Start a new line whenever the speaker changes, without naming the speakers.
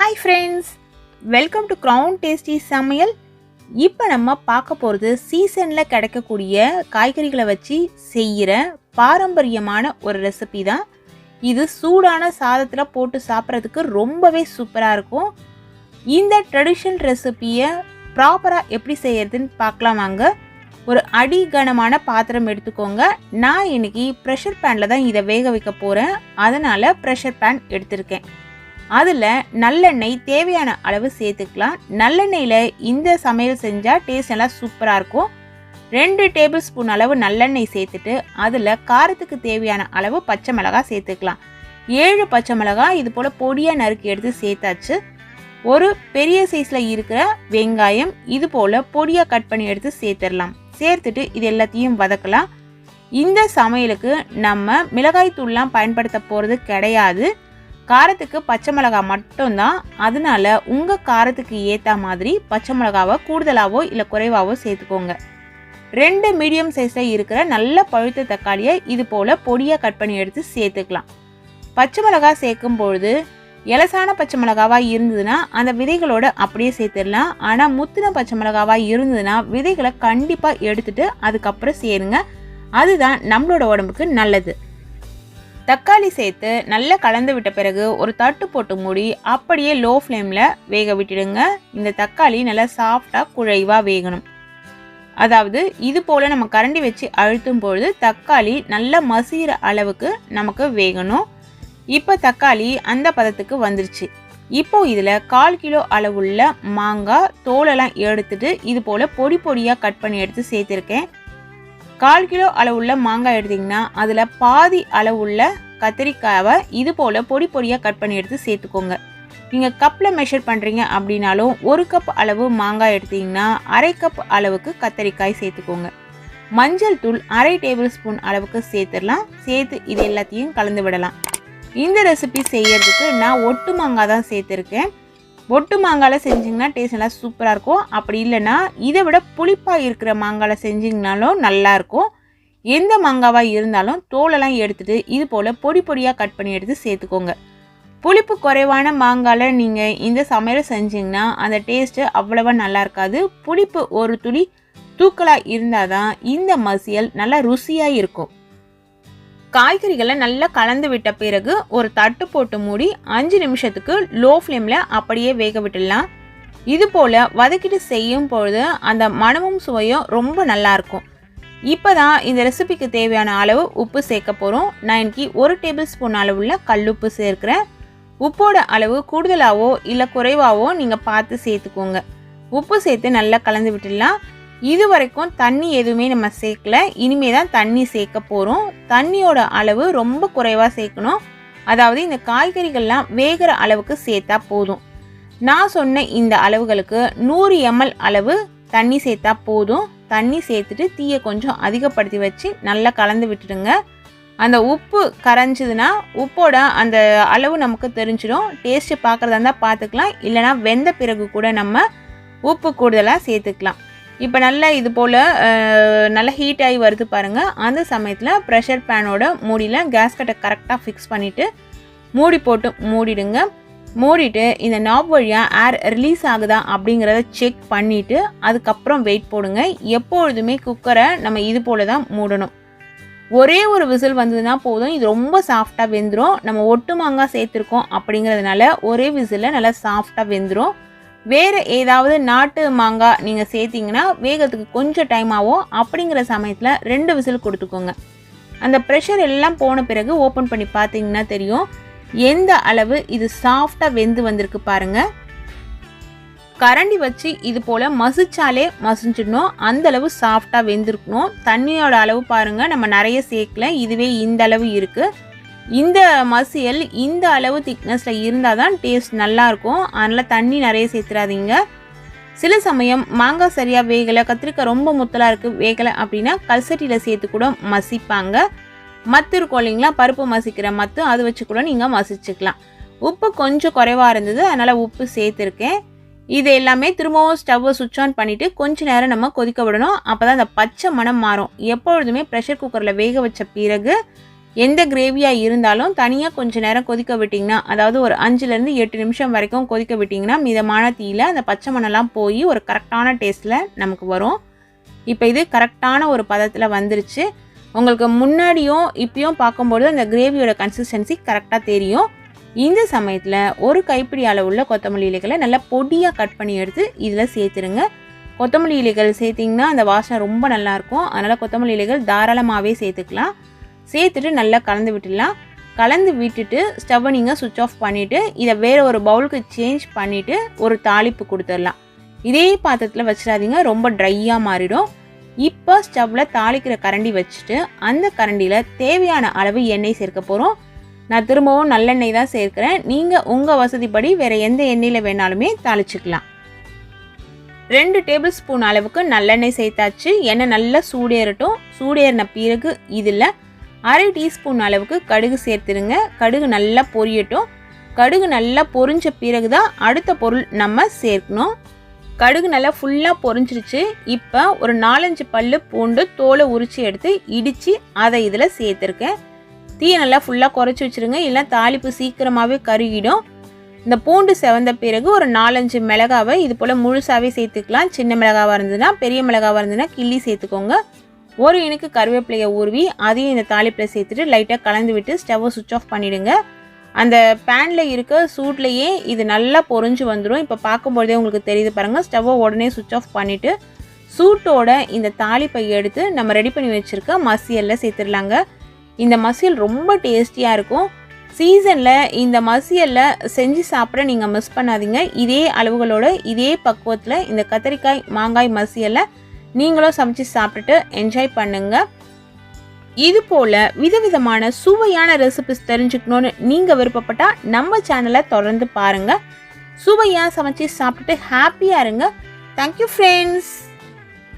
Hi friends, welcome to Crown Tasty Samayal. இப்போ நம்ம பார்க்க போகிறது சீசனில் கிடைக்கக்கூடிய காய்கறிகளை வச்சு செய்கிற பாரம்பரியமான ஒரு ரெசிபி தான். இது சூடான சாதத்தில் போட்டு சாப்பிட்றதுக்கு ரொம்பவே சூப்பராக இருக்கும். இந்த ட்ரெடிஷ்னல் ரெசிபியை ப்ராப்பராக எப்படி செய்யறதுன்னு பார்க்கலாம் வாங்க. ஒரு அடிகனமான பாத்திரம் எடுத்துக்கோங்க. நான் இன்னைக்கு ப்ரெஷர் பேனில் தான் இதை வேக வைக்க போகிறேன். அதனால் ப்ரெஷர் பேன் எடுத்திருக்கேன். அதில் நல்லெண்ணெய் தேவையான அளவு சேர்த்துக்கலாம். நல்லெண்ணெயில் இந்த சமையல் செஞ்சால் டேஸ்ட் நல்லா சூப்பராக இருக்கும். 2 டேபிள் ஸ்பூன் அளவு நல்லெண்ணெய் சேர்த்துட்டு அதில் காரத்துக்கு தேவையான அளவு பச்சை மிளகாய் சேர்த்துக்கலாம். 7 பச்சை மிளகாய் இது போல் பொடியாக நறுக்கி எடுத்து சேர்த்தாச்சு. ஒரு பெரிய சைஸில் இருக்கிற வெங்காயம் இது போல் பொடியாக கட் பண்ணி எடுத்து சேர்த்துடலாம். சேர்த்துட்டு இது எல்லாத்தையும் வதக்கலாம். இந்த சமையலுக்கு நம்ம மிளகாய் தூள்லாம் பயன்படுத்த போகிறது கிடையாது. காரத்துக்கு பச்சை மிளகாய் மட்டும்தான். அதனால உங்கள் காரத்துக்கு ஏற்ற மாதிரி பச்சை மிளகாவை கூடுதலாவோ இல்லை குறைவாவோ சேர்த்துக்கோங்க. 2 மீடியம் சைஸில் இருக்கிற நல்ல பழுத்த தக்காளியை இது போல் பொடியாக கட் பண்ணி எடுத்து சேர்த்துக்கலாம். பச்சை மிளகாய் சேர்க்கும் பொழுது இலசான பச்சை மிளகாவாக இருந்ததுன்னா அந்த விதைகளோட அப்படியே சேர்த்துடலாம். ஆனால் முத்தின பச்சை மிளகாவாக இருந்ததுன்னா விதைகளை கண்டிப்பாக எடுத்துட்டு அதுக்கப்புறம் சேருங்க. அதுதான் நம்மளோட உடம்புக்கு நல்லது. தக்காளி சேர்த்து நல்லா கலந்து விட்ட பிறகு ஒரு தட்டு போட்டு மூடி அப்படியே லோ ஃப்ளேமில் வேக விட்டுடுங்க. இந்த தக்காளி நல்லா சாஃப்டாக குழைவாக வேகணும். அதாவது இது போல் நம்ம கரண்டி வச்சு அழுத்தும் பொழுது தக்காளி நல்லா மசிகிற அளவுக்கு நமக்கு வேகணும். இப்போ தக்காளி அந்த பதத்துக்கு வந்துருச்சு. இப்போ இதில் 1/4 கிலோ அளவுள்ள மாங்காய் தோலெல்லாம் எடுத்துட்டு இது போல் பொடி பொடியாக கட் பண்ணி எடுத்து சேர்த்துருக்கேன். 1/4 கிலோ அளவுள்ள மாங்காய் எடுத்திங்கன்னா அதில் பாதி அளவுள்ள கத்திரிக்காவை இது போல் பொடி பொடியாக கட் பண்ணி எடுத்து சேர்த்துக்கோங்க. நீங்கள் கப்பில் மெஷர் பண்ணுறீங்க அப்படின்னாலும் 1 கப் அளவு மாங்காய் எடுத்திங்கன்னா 1/2 கப் அளவுக்கு கத்திரிக்காய் சேர்த்துக்கோங்க. மஞ்சள் தூள் 1/2 டேபிள் ஸ்பூன் அளவுக்கு சேர்த்துடலாம். சேர்த்து இது எல்லாத்தையும் கலந்து விடலாம். இந்த ரெசிபி செய்யறதுக்கு நான் ஒட்டு மாங்காய் தான் சேர்த்துருக்கேன். ஒட்டு மாங்காயில் செஞ்சிங்கன்னா டேஸ்ட் நல்லா சூப்பராக இருக்கும். அப்படி இல்லைன்னா இதை விட புளிப்பாக இருக்கிற மாங்காயில் செஞ்சிங்கனாலும் நல்லாயிருக்கும். எந்த மாங்காவாக இருந்தாலும் தோலெல்லாம் எடுத்துகிட்டு இது போல் பொடி பொடியாக கட் பண்ணி எடுத்து சேர்த்துக்கோங்க. புளிப்பு குறைவான மாங்காயில் நீங்கள் இந்த சமையல் செஞ்சிங்கன்னா அந்த டேஸ்ட்டு அவ்வளவா நல்லா இருக்காது. புளிப்பு ஒரு துளி தூக்கலாக இருந்தால் தான் இந்த மசியல் நல்லா ருசியாக இருக்கும். காய்கறிகளை நல்லா கலந்து விட்ட பிறகு ஒரு தட்டு போட்டு மூடி 5 நிமிஷத்துக்கு லோ ஃப்ளேமில் அப்படியே வேக விட்டுடலாம். இது போல் வதக்கிட்டு செய்யும் பொழுது அந்த மணமும் சுவையும் ரொம்ப நல்லாயிருக்கும். இப்போ தான் இந்த ரெசிபிக்கு தேவையான அளவு உப்பு சேர்க்க போகிறோம். நான் இன்னைக்கு 1 டேபிள் ஸ்பூன் அளவுள்ள கல்லுப்பு சேர்க்குறேன். உப்போட அளவு கூடுதலாகவோ இல்லை குறைவாகவோ நீங்கள் பார்த்து சேர்த்துக்கோங்க. உப்பு சேர்த்து நல்லா கலந்து விட்டுடலாம். இது வரைக்கும் தண்ணி எதுவுமே நம்ம சேர்க்கல. இனிமே தான் தண்ணி சேர்க்க போகிறோம். தண்ணியோட அளவு ரொம்ப குறைவாக சேர்க்கணும். அதாவது இந்த காய்கறிகள்லாம் வேகிற அளவுக்கு சேர்த்தா போதும். நான் சொன்ன இந்த அளவுகளுக்கு 100 ml அளவு தண்ணி சேர்த்தா போதும். தண்ணி சேர்த்துட்டு தீயை கொஞ்சம் அதிகப்படுத்தி வச்சு நல்லா கலந்து விட்டுடுங்க. அந்த உப்பு கரைஞ்சதுன்னா உப்போட அந்த அளவு நமக்கு தெரிஞ்சிடும். டேஸ்ட்டு பார்க்குறதா இருந்தால் பார்த்துக்கலாம். இல்லைனா வெந்த பிறகு கூட நம்ம உப்பு கூடுதலாக சேர்த்துக்கலாம். இப்போ நல்லா இது போல் நல்லா ஹீட் ஆகி வருது பாருங்கள். அந்த சமயத்தில் ப்ரெஷர் பேனோட மூடியில் கேஸ்கட்டை கரெக்டாக ஃபிக்ஸ் பண்ணிவிட்டு மூடி போட்டு மூடிடுங்க. மூடிட்டு இந்த நாப் வழியாக ஏர் ரிலீஸ் ஆகுதா அப்படிங்கிறத செக் பண்ணிவிட்டு அதுக்கப்புறம் வெயிட் போடுங்க. எப்பொழுதுமே குக்கரை நம்ம இது போல் தான் மூடணும். ஒரே ஒரு விசில் வந்ததுன்னா போதும். இது ரொம்ப சாஃப்டாக வெந்துடும். நம்ம ஒட்டு மாங்காய் சேர்த்துருக்கோம் அப்படிங்கிறதுனால ஒரே விசிலில் நல்லா சாஃப்டாக வெந்துடும். வேறு ஏதாவது நாட்டு மாங்காய் நீங்கள் சேர்த்திங்கன்னா வேகத்துக்கு கொஞ்சம் டைம் ஆகும். அப்படிங்கிற சமயத்தில் 2 விசில் கொடுத்துக்கோங்க. அந்த ப்ரெஷர் எல்லாம் போன பிறகு ஓப்பன் பண்ணி பார்த்தீங்கன்னா தெரியும் எந்த அளவு இது சாஃப்டாக வெந்து வந்திருக்கு பாருங்கள். கரண்டி வச்சு இது போல் மசிச்சாலே மசிஞ்சிடணும். அந்தளவு சாஃப்டாக வெந்திருக்கணும். தண்ணியோட அளவு பாருங்கள், நம்ம நிறைய சேர்க்கல. இதுவே இந்த அளவு இருக்குது. இந்த மசியல் இந்த அளவு திக்னஸில் இருந்தால் தான் டேஸ்ட் நல்லாயிருக்கும். அதனால் தண்ணி நிறைய சேர்த்துறாதீங்க. சில சமயம் மாங்காய் சரியாக வேகலை, கத்திரிக்காய் ரொம்ப முத்தலாக இருக்குது வேகலை அப்படின்னா கல்சட்டியில் சேர்த்து கூட மசிப்பாங்க. மத்து இருக்கும் இல்லைங்களா, பருப்பு மசிக்கிற மத்து, அது வச்சு கூட நீங்கள் மசிச்சுக்கலாம். உப்பு கொஞ்சம் குறைவாக இருந்தது, அதனால் உப்பு சேர்த்துருக்கேன். இது எல்லாமே திரும்பவும் ஸ்டவ்வை சுவிட்ச் ஆன் பண்ணிவிட்டு கொஞ்சம் நேரம் நம்ம கொதிக்க விடணும். அப்போ தான் அந்த பச்சை மணம் மாறும். எப்பொழுதுமே ப்ரெஷர் குக்கரில் வேக வச்ச பிறகு எந்த கிரேவியாக இருந்தாலும் தனியாக கொஞ்சம் நேரம் கொதிக்க விட்டிங்கன்னா, அதாவது ஒரு 5லேருந்து 8 நிமிஷம் வரைக்கும் கொதிக்க விட்டிங்கன்னா மிதமான தீயில் அந்த பச்சை மணலாம் போய் ஒரு கரெக்டான டேஸ்ட்டில் நமக்கு வரும். இப்போ இது கரெக்டான ஒரு பதத்தில் வந்துருச்சு. உங்களுக்கு முன்னாடியும் இப்பயும் பார்க்கும்போது அந்த கிரேவியோட கன்சிஸ்டன்சி கரெக்டாக தெரியும். இந்த சமயத்தில் ஒரு கைப்பிடி அளவுள்ள கொத்தமல்லி இலைகளை நல்லா பொடியாக கட் பண்ணி எடுத்து இதில் சேர்த்துருங்க. கொத்தமல்லி இலைகள் சேர்த்திங்கன்னா அந்த வாசனை ரொம்ப நல்லாயிருக்கும். அதனால் கொத்தமல்லி இலைகள் தாராளமாகவே சேர்த்துக்கலாம். சேர்த்துட்டு நல்லா கலந்து விட்டுடலாம். கலந்து விட்டுட்டு ஸ்டவ்வை நீங்கள் சுவிட்ச் ஆஃப் பண்ணிவிட்டு இதை வேறு ஒரு பவுலுக்கு சேஞ்ச் பண்ணிவிட்டு ஒரு தாளிப்பு கொடுத்துடலாம். இதே பாத்திரத்தில் வச்சிடாதீங்க, ரொம்ப ட்ரையாக மாறிடும். இப்போ ஸ்டவ்வில் தாளிக்கிற கரண்டி வச்சுட்டு அந்த கரண்டியில் தேவையான அளவு எண்ணெய் சேர்க்க போகிறோம். நான் திரும்பவும் நல்லெண்ணெய் தான் சேர்க்குறேன். நீங்கள் உங்கள் வசதிப்படி வேறு எந்த எண்ணெயில் வேணாலுமே தாளிச்சிக்கலாம். 2 டேபிள் ஸ்பூன் அளவுக்கு நல்லெண்ணெய் சேர்த்தாச்சு. எண்ணெய் நல்லா சூடேறட்டும். சூடேறின பிறகு இதில் 1/2 டீஸ்பூன் அளவுக்கு கடுகு சேர்த்துருங்க. கடுகு நல்லா பொரியட்டும். கடுகு நல்லா பொரிஞ்ச பிறகு தான் அடுத்த பொருள் நம்ம சேர்க்கணும். கடுகு நல்லா ஃபுல்லாக பொரிஞ்சிருச்சு. இப்போ ஒரு 4-5 பல்லு பூண்டு தோலை உரித்து எடுத்து இடித்து அதை இதில் சேர்த்துருக்கேன். தீயை நல்லா ஃபுல்லாக குறைச்சி வச்சுருங்க, இல்லை தாளிப்பு சீக்கிரமாகவே கருகிடும். இந்த பூண்டு செவந்த பிறகு ஒரு 4-5 மிளகாவை இது போல் முழுசாகவே சேர்த்துக்கலாம். சின்ன மிளகாவாக இருந்ததுன்னா, பெரிய மிளகாவாக இருந்ததுன்னா கிள்ளி சேர்த்துக்கோங்க. ஒரு இனுக்கு கருவேப்பிலையை ஊர்வி அதையும் இந்த தாளிப்பில் சேர்த்துட்டு லைட்டாக கலந்து விட்டு ஸ்டவ்வை சுவிட்ச் ஆஃப் பண்ணிவிடுங்க. அந்த பேனில் இருக்க சூட்லேயே இது நல்லா பொரிஞ்சு வந்துடும். இப்போ பார்க்கும்போதே உங்களுக்கு தெரியுது பாருங்கள். ஸ்டவ்வை உடனே சுவிட்ச் ஆஃப் பண்ணிவிட்டு சூட்டோட இந்த தாளிப்பை எடுத்து நம்ம ரெடி பண்ணி வச்சுருக்க மசியலில் சேர்த்துடலாங்க. இந்த மசியல் ரொம்ப டேஸ்டியாக இருக்கும். சீசனில் இந்த மசியலில் செஞ்சு சாப்பிட நீங்கள் மிஸ் பண்ணாதீங்க. இதே அளவுகளோட இதே பக்குவத்தில் இந்த கத்திரிக்காய் மாங்காய் மசியலை நீங்களும் சமைச்சு சாப்பிட்டுட்டு என்ஜாய் பண்ணுங்கள். இது போல் விதவிதமான சுவையான ரெசிபிஸ் தெரிஞ்சுக்கணுன்னு நீங்கள் விருப்பப்பட்டால் நம்ம சேனலை தொடர்ந்து பாருங்கள். சுவையாக சமைச்சு சாப்பிட்டுட்டு ஹாப்பியாக இருங்க. Thank you friends.